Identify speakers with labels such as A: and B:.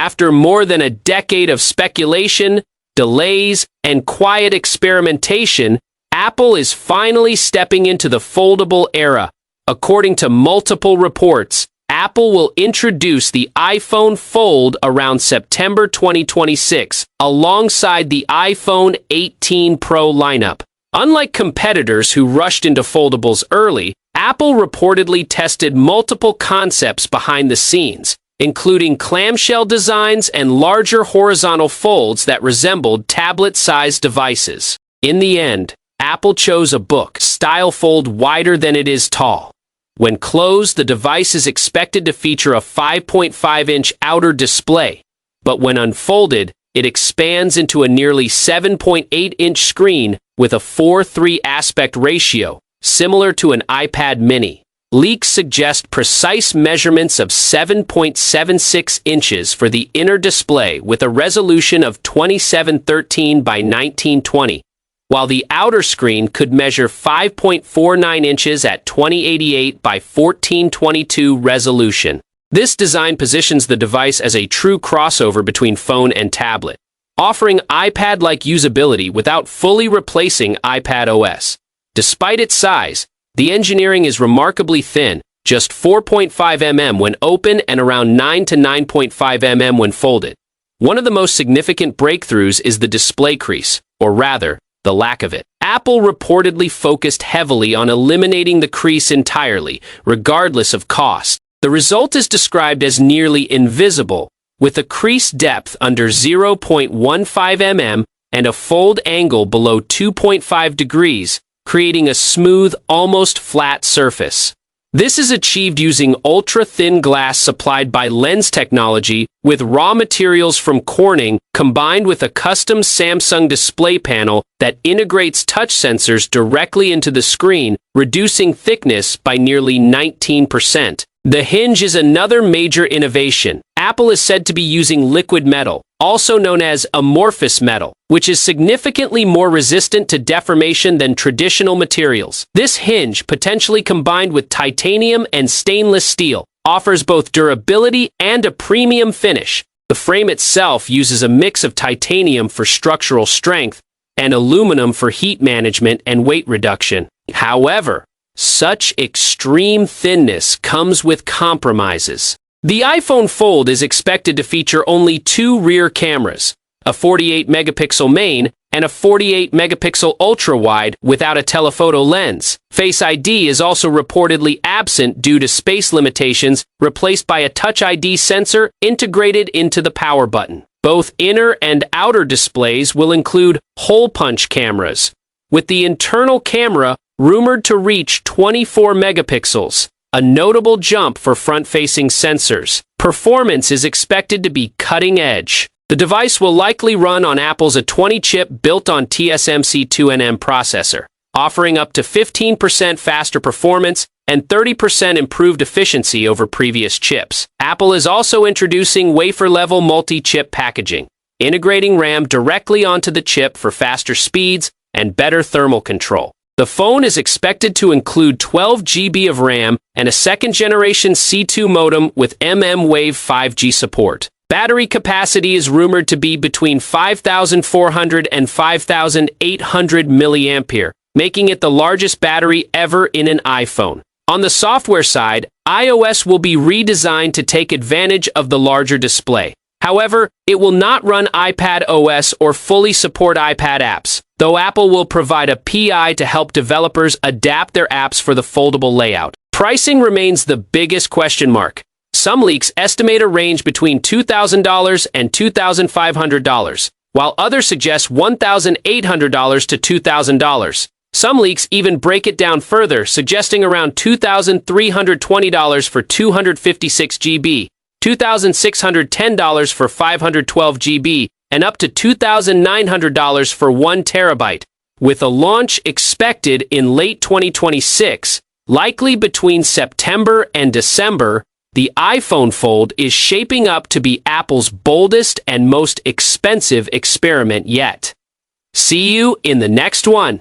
A: After more than a decade of speculation, delays, and quiet experimentation, Apple is finally stepping into the foldable era. According to multiple reports, Apple will introduce the iPhone Fold around September 2026, alongside the iPhone 18 Pro lineup. Unlike competitors who rushed into foldables early, Apple reportedly tested multiple concepts behind the scenes, including clamshell designs and larger horizontal folds that resembled tablet-sized devices. In the end, Apple chose a book-style fold wider than it is tall. When closed, the device is expected to feature a 5.5-inch outer display, but when unfolded, it expands into a nearly 7.8-inch screen with a 4:3 aspect ratio, similar to an iPad mini. Leaks suggest precise measurements of 7.76 inches for the inner display with a resolution of 2713 by 1920, while the outer screen could measure 5.49 inches at 2088 by 1422 resolution. This design positions the device as a true crossover between phone and tablet, offering iPad-like usability without fully replacing iPadOS. Despite its size, the engineering is remarkably thin, just 4.5 mm when open and around 9 to 9.5 mm when folded. One of the most significant breakthroughs is the display crease, or rather, the lack of it. Apple reportedly focused heavily on eliminating the crease entirely, regardless of cost. The result is described as nearly invisible, with a crease depth under 0.15 mm and a fold angle below 2.5 degrees, creating a smooth, almost flat surface. This is achieved using ultra-thin glass supplied by Lens Technology with raw materials from Corning combined with a custom Samsung display panel that integrates touch sensors directly into the screen, reducing thickness by nearly 19%. The hinge is another major innovation. Apple is said to be using liquid metal, also known as amorphous metal, which is significantly more resistant to deformation than traditional materials. This hinge, potentially combined with titanium and stainless steel, offers both durability and a premium finish. The frame itself uses a mix of titanium for structural strength and aluminum for heat management and weight reduction. However, such extreme thinness comes with compromises. The iPhone Fold is expected to feature only two rear cameras, a 48-megapixel main and a 48-megapixel ultra-wide without a telephoto lens. Face ID is also reportedly absent due to space limitations, replaced by a Touch ID sensor integrated into the power button. Both inner and outer displays will include hole punch cameras, with the internal camera rumored to reach 24 megapixels, a notable jump for front-facing sensors. Performance is expected to be cutting-edge. The device will likely run on Apple's A20 chip built on TSMC 2nm processor, offering up to 15% faster performance and 30% improved efficiency over previous chips. Apple is also introducing wafer-level multi-chip packaging, integrating RAM directly onto the chip for faster speeds and better thermal control. The phone is expected to include 12 GB of RAM and a second-generation C2 modem with mmWave 5G support. Battery capacity is rumored to be between 5,400 and 5,800 mAh, making it the largest battery ever in an iPhone. On the software side, iOS will be redesigned to take advantage of the larger display. However, it will not run iPadOS or fully support iPad apps, though Apple will provide a PI to help developers adapt their apps for the foldable layout. Pricing remains the biggest question mark. Some leaks estimate a range between $2,000 and $2,500, while others suggest $1,800 to $2,000. Some leaks even break it down further, suggesting around $2,320 for 256 GB, $2,610 for 512 GB, and up to $2,900 for 1 terabyte, with a launch expected in late 2026, likely between September and December. The iPhone Fold is shaping up to be Apple's boldest and most expensive experiment yet. See you in the next one.